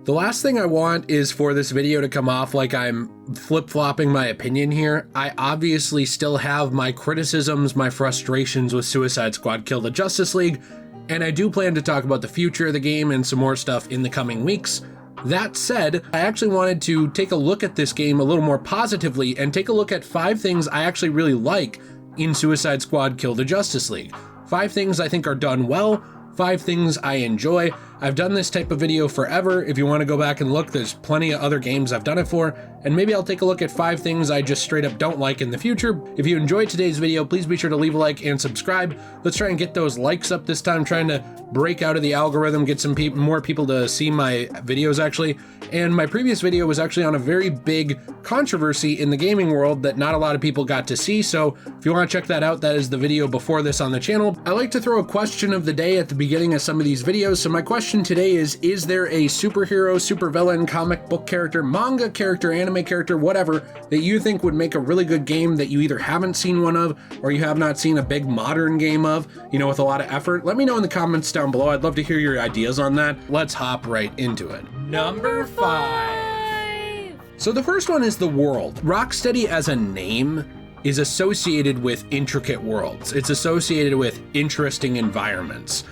The last thing I want is for this video to come off like I'm flip-flopping my opinion here. I obviously still have my criticisms, my frustrations with Suicide Squad Kill the Justice League, and I do plan to talk about the future of the game and some more stuff in the coming weeks. That said, I actually wanted to take a look at this game a little more positively and take a look at 5 things I actually really like in Suicide Squad Kill the Justice League. 5 things I think are done well, 5 things I enjoy. I've done this type of video forever. If you want to go back and look, there's plenty of other games I've done it for, and maybe I'll take a look at 5 things I just straight up don't like in the future. If you enjoyed today's video, please be sure to leave a like and subscribe. Let's try and get those likes up this time, trying to break out of the algorithm, get some more people to see my videos actually. And my previous video was actually on a very big controversy in the gaming world that not a lot of people got to see, so if you want to check that out, that is the video before this on the channel. I like to throw a question of the day at the beginning of some of these videos, so my question today is there a superhero, supervillain, comic book character, manga character, anime character, whatever, that you think would make a really good game that you either haven't seen one of or you have not seen a big modern game of, you know, with a lot of effort? Let me know in the comments down below. I'd love to hear your ideas on that. Let's hop right into it. Number 5. So the first one is the world. Rocksteady as a name is associated with intricate worlds. It's associated with interesting environments.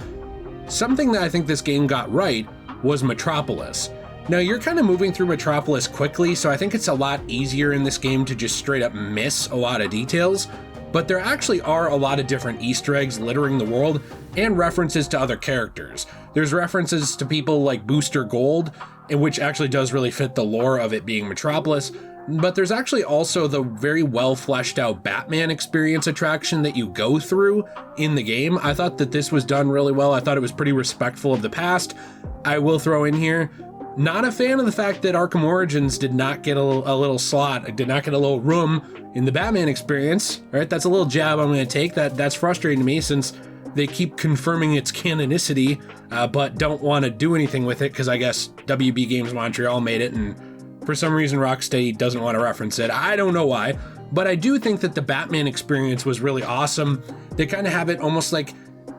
Something that I think this game got right was Metropolis. Now you're kind of moving through Metropolis quickly, so I think it's a lot easier in this game to just straight up miss a lot of details, but there actually are a lot of different Easter eggs littering the world and references to other characters. There's references to people like Booster Gold, and which actually does really fit the lore of it being Metropolis, but there's actually also the very well fleshed out Batman experience attraction that you go through in the game. I thought that this was done really well. I thought it was pretty respectful of the past. I will throw in here, not a fan of the fact that Arkham Origins did not get a little slot, did not get a little room in the Batman experience. All right, that's a little jab I'm going to take. That's frustrating to me since they keep confirming its canonicity, but don't want to do anything with it because I guess WB Games Montreal made it, and for some reason Rocksteady doesn't want to reference it. I don't know why, but I do think that the Batman experience was really awesome. They kind of have it almost like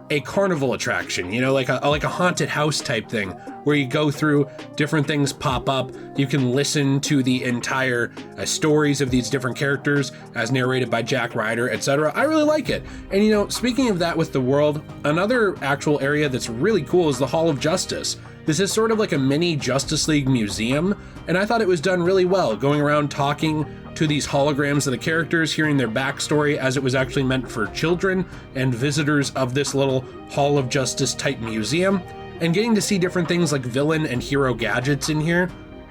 a carnival attraction, you know, like a haunted house type thing where you go through, different things pop up, you can listen to the entire stories of these different characters as narrated by Jack Ryder, etc. I really like it. And you know, speaking of that with the world, another actual area that's really cool is the Hall of Justice. This is sort of like a mini Justice League museum, and I thought it was done really well, going around talking to these holograms of the characters, hearing their backstory as it was actually meant for children and visitors of this little Hall of Justice type museum, and getting to see different things like villain and hero gadgets in here.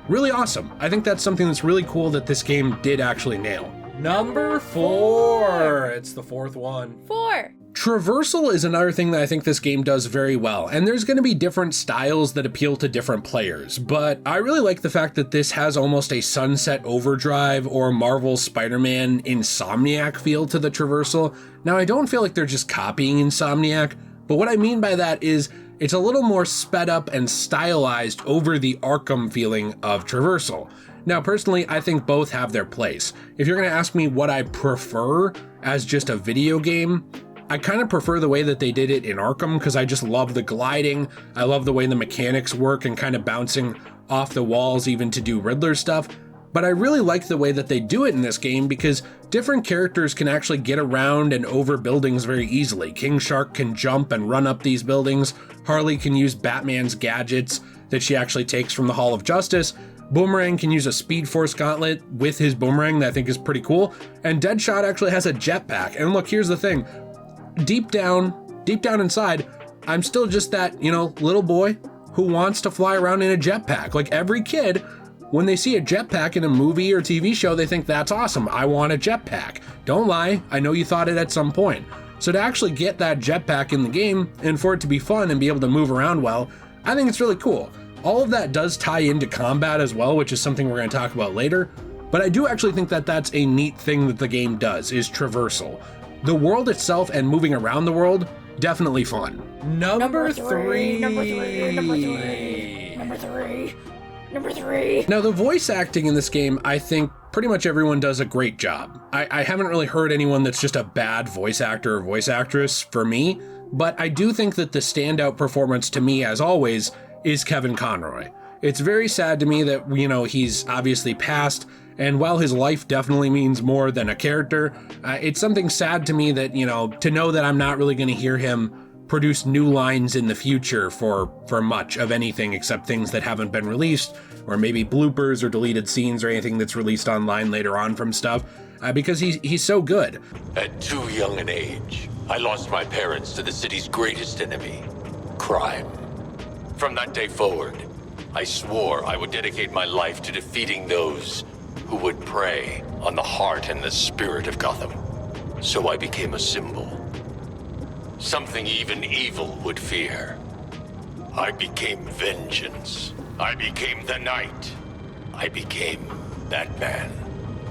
Really awesome. I think that's something that's really cool that this game did actually nail. Number 4. It's the 4th one. 4. Traversal is another thing that I think this game does very well, and there's going to be different styles that appeal to different players, but I really like the fact that this has almost a Sunset Overdrive or Marvel Spider-Man Insomniac feel to the Traversal. Now, I don't feel like they're just copying Insomniac, but what I mean by that is it's a little more sped up and stylized over the Arkham feeling of Traversal. Now, personally, I think both have their place. If you're going to ask me what I prefer as just a video game, I kind of prefer the way that they did it in Arkham because I just love the gliding. I love the way the mechanics work and kind of bouncing off the walls even to do Riddler stuff. But I really like the way that they do it in this game because different characters can actually get around and over buildings very easily. King Shark can jump and run up these buildings. Harley can use Batman's gadgets that she actually takes from the Hall of Justice. Boomerang can use a Speed Force gauntlet with his boomerang that I think is pretty cool. And Deadshot actually has a jetpack. And look, here's the thing. Deep down inside, I'm still just that, you know, little boy who wants to fly around in a jetpack. Like every kid, when they see a jetpack in a movie or TV show, they think that's awesome. I want a jetpack. Don't lie, I know you thought it at some point. So to actually get that jetpack in the game and for it to be fun and be able to move around well, I think it's really cool. All of that does tie into combat as well, which is something we're going to talk about later. But I do actually think that that's a neat thing that the game does, is traversal. The world itself and moving around the world, definitely fun. Number 3. Now, the voice acting in this game, I think pretty much everyone does a great job. I haven't really heard anyone that's just a bad voice actor or voice actress for me, but I do think that the standout performance to me, as always, is Kevin Conroy. It's very sad to me that, he's obviously passed, and while his life definitely means more than a character, it's something sad to me that, to know that I'm not really going to hear him produce new lines in the future for much of anything except things that haven't been released, or maybe bloopers or deleted scenes or anything that's released online later on from stuff, because he's so good. At too young an age, I lost my parents to the city's greatest enemy, crime. From that day forward, I swore I would dedicate my life to defeating those who would prey on the heart and the spirit of Gotham. So I became a symbol. Something even evil would fear. I became vengeance. I became the Knight. I became Batman.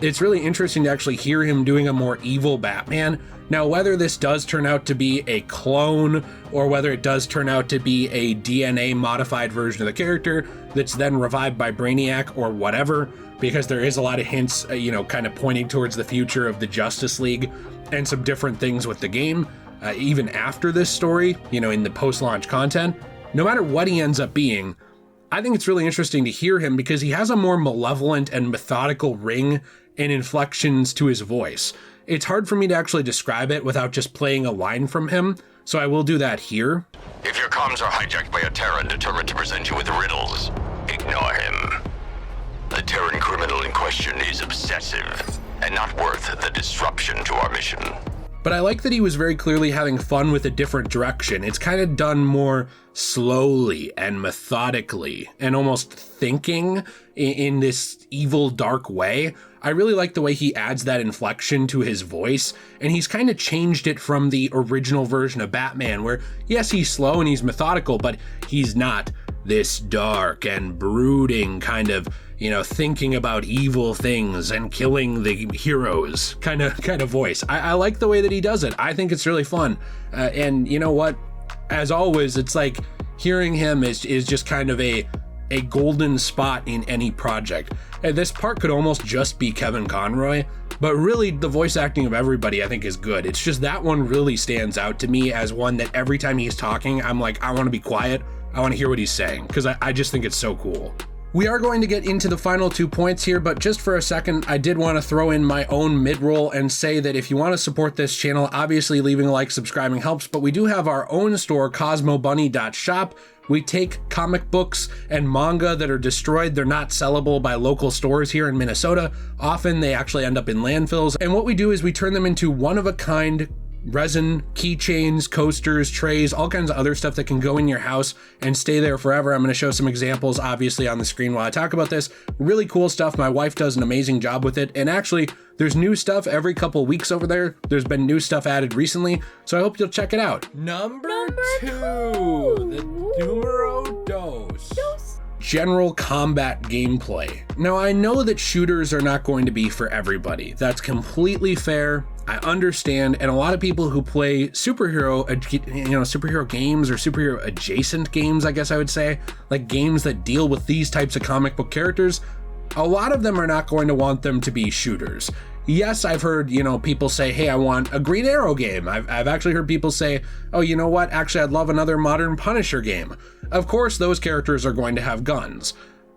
It's really interesting to actually hear him doing a more evil Batman. Now, whether this does turn out to be a clone, or whether it does turn out to be a DNA modified version of the character that's then revived by Brainiac or whatever, because there is a lot of hints, kind of pointing towards the future of the Justice League and some different things with the game, even after this story, in the post-launch content. No matter what he ends up being, I think it's really interesting to hear him because he has a more malevolent and methodical ring and inflections to his voice. It's hard for me to actually describe it without just playing a line from him, so I will do that here. If your comms are hijacked by a Terran determined to present you with riddles, ignore him. The Terran criminal in question is obsessive and not worth the disruption to our mission. But I like that he was very clearly having fun with a different direction. It's kind of done more slowly and methodically and almost thinking in this evil, dark way. I really like the way he adds that inflection to his voice, and he's kind of changed it from the original version of Batman, where yes, he's slow and he's methodical, but he's not this dark and brooding kind of, thinking about evil things and killing the heroes kind of voice. I like the way that he does it. I think it's really fun. And you know what? As always, it's like hearing him is just kind of a golden spot in any project. And this part could almost just be Kevin Conroy, but really the voice acting of everybody I think is good. It's just that one really stands out to me as one that every time he's talking, I'm like, I want to be quiet. I want to hear what he's saying, because I just think it's so cool. We are going to get into the final 2 points here, but just for a second, I did want to throw in my own mid-roll and say that if you want to support this channel, obviously leaving a like, subscribing helps, but we do have our own store, cosmobunny.shop. We take comic books and manga that are destroyed. They're not sellable by local stores here in Minnesota. Often they actually end up in landfills. And what we do is we turn them into one-of-a-kind resin, keychains, coasters, trays, all kinds of other stuff that can go in your house and stay there forever. I'm going to show some examples obviously on the screen while I talk about this. Really cool stuff. My wife does an amazing job with it. And actually, there's new stuff every couple weeks over there. There's been new stuff added recently, so I hope you'll check it out. Number two, the numero dos. General combat gameplay. Now, I know that shooters are not going to be for everybody. That's completely fair. I understand, and a lot of people who play superhero games or superhero adjacent games, I guess I would say, like games that deal with these types of comic book characters, a lot of them are not going to want them to be shooters. Yes, I've heard, people say, hey, I want a Green Arrow game. I've actually heard people say, oh, you know what? Actually, I'd love another modern Punisher game. Of course, those characters are going to have guns.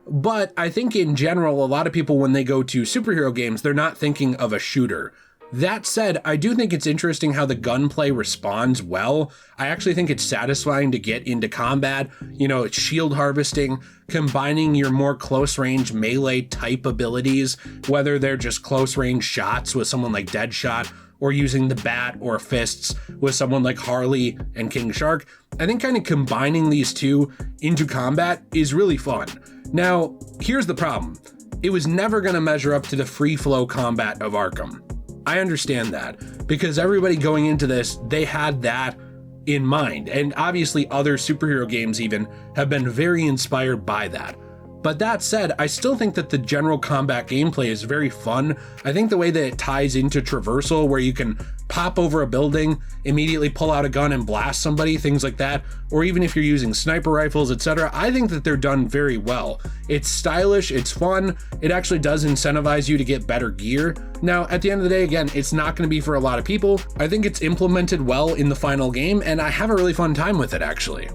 But I think in general, a lot of people, when they go to superhero games, they're not thinking of a shooter. That said, I do think it's interesting how the gunplay responds well. I actually think it's satisfying to get into combat, it's shield harvesting, combining your more close range melee type abilities, whether they're just close range shots with someone like Deadshot, or using the bat or fists with someone like Harley and King Shark. I think kind of combining these two into combat is really fun. Now, here's the problem. It was never going to measure up to the free flow combat of Arkham. I understand that, because everybody going into this, they had that in mind. And obviously other superhero games even have been very inspired by that. But that said, I still think that the general combat gameplay is very fun. I think the way that it ties into Traversal, where you can pop over a building, immediately pull out a gun and blast somebody, things like that, or even if you're using sniper rifles, etc., I think that they're done very well. It's stylish, it's fun, it actually does incentivize you to get better gear. Now, at the end of the day, again, it's not going to be for a lot of people. I think it's implemented well in the final game, and I have a really fun time with it, actually.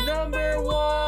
Number one.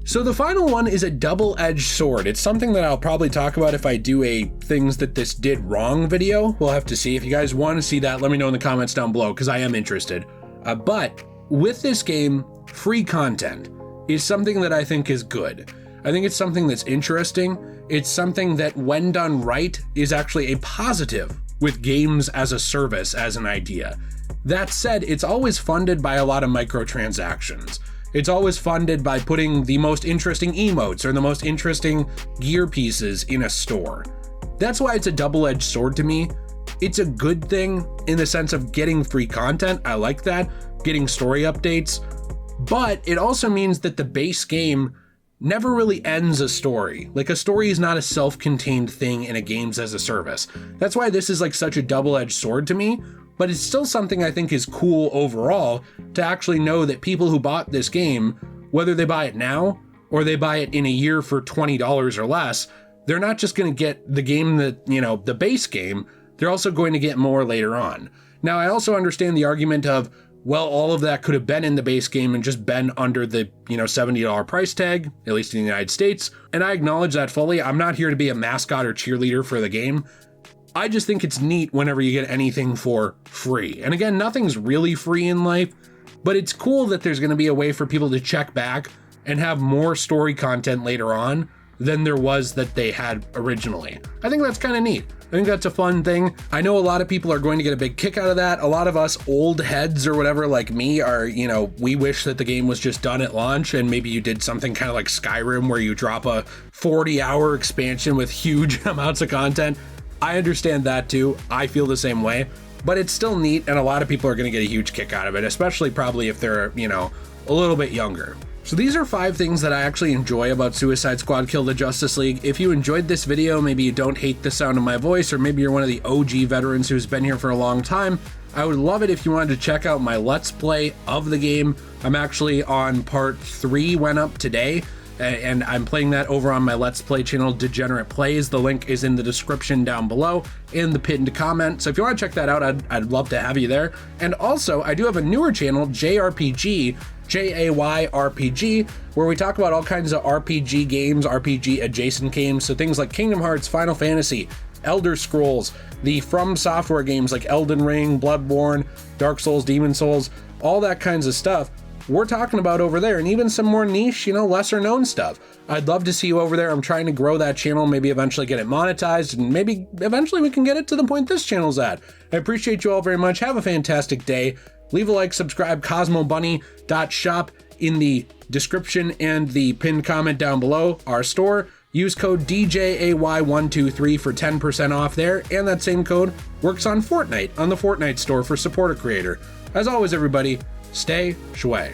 So the final one is a double-edged sword. It's something that I'll probably talk about if I do a things that this did wrong video. We'll have to see. If you guys want to see that, let me know in the comments down below, because I am interested. But with this game, free content is something that I think is good. I think it's something that's interesting. It's something that, when done right, is actually a positive with games as a service as an idea. That said, it's always funded by a lot of microtransactions. It's always funded by putting the most interesting emotes or the most interesting gear pieces in a store. That's why it's a double-edged sword to me. It's a good thing in the sense of getting free content. I like that. Getting story updates. But it also means that the base game never really ends a story. Like, a story is not a self-contained thing in a games as a service. That's why this is like such a double-edged sword to me. But it's still something I think is cool overall to actually know that people who bought this game, whether they buy it now or they buy it in a year for $20 or less, they're not just going to get the game that, the base game, they're also going to get more later on. Now, I also understand the argument of, well, all of that could have been in the base game and just been under the, $70 price tag, at least in the United States. And I acknowledge that fully. I'm not here to be a mascot or cheerleader for the game. I just think it's neat whenever you get anything for free. And again, nothing's really free in life, but it's cool that there's going to be a way for people to check back and have more story content later on than there was that they had originally. I think that's kind of neat. I think that's a fun thing. I know a lot of people are going to get a big kick out of that. A lot of us old heads or whatever like me are, we wish that the game was just done at launch and maybe you did something kind of like Skyrim where you drop a 40-hour expansion with huge amounts of content. I understand that too. I feel the same way, but it's still neat, and a lot of people are going to get a huge kick out of it, especially probably if they're, a little bit younger. So these are 5 things that I actually enjoy about Suicide Squad Kill the Justice League. If you enjoyed this video, maybe you don't hate the sound of my voice, or maybe you're one of the OG veterans who's been here for a long time, I would love it if you wanted to check out my Let's Play of the game. I'm actually on part 3, went up today. And I'm playing that over on my Let's Play channel, Degenerate Plays. The link is in the description down below in the pinned comment. So if you want to check that out, I'd love to have you there. And also, I do have a newer channel, JayRPG, JayRPG, where we talk about all kinds of RPG games, RPG adjacent games. So things like Kingdom Hearts, Final Fantasy, Elder Scrolls, the From Software games like Elden Ring, Bloodborne, Dark Souls, Demon Souls, all that kinds of stuff. We're talking about over there, and even some more niche, lesser known stuff. I'd love to see you over there. I'm trying to grow that channel, maybe eventually get it monetized, and maybe eventually we can get it to the point this channel's at. I appreciate you all very much. Have a fantastic day. Leave a like, subscribe, CosmoBunny.shop in the description and the pinned comment down below. Our store. Use code DJAY123 for 10% off there, and that same code works on Fortnite on the Fortnite store for supporter creator. As always, everybody, stay shway.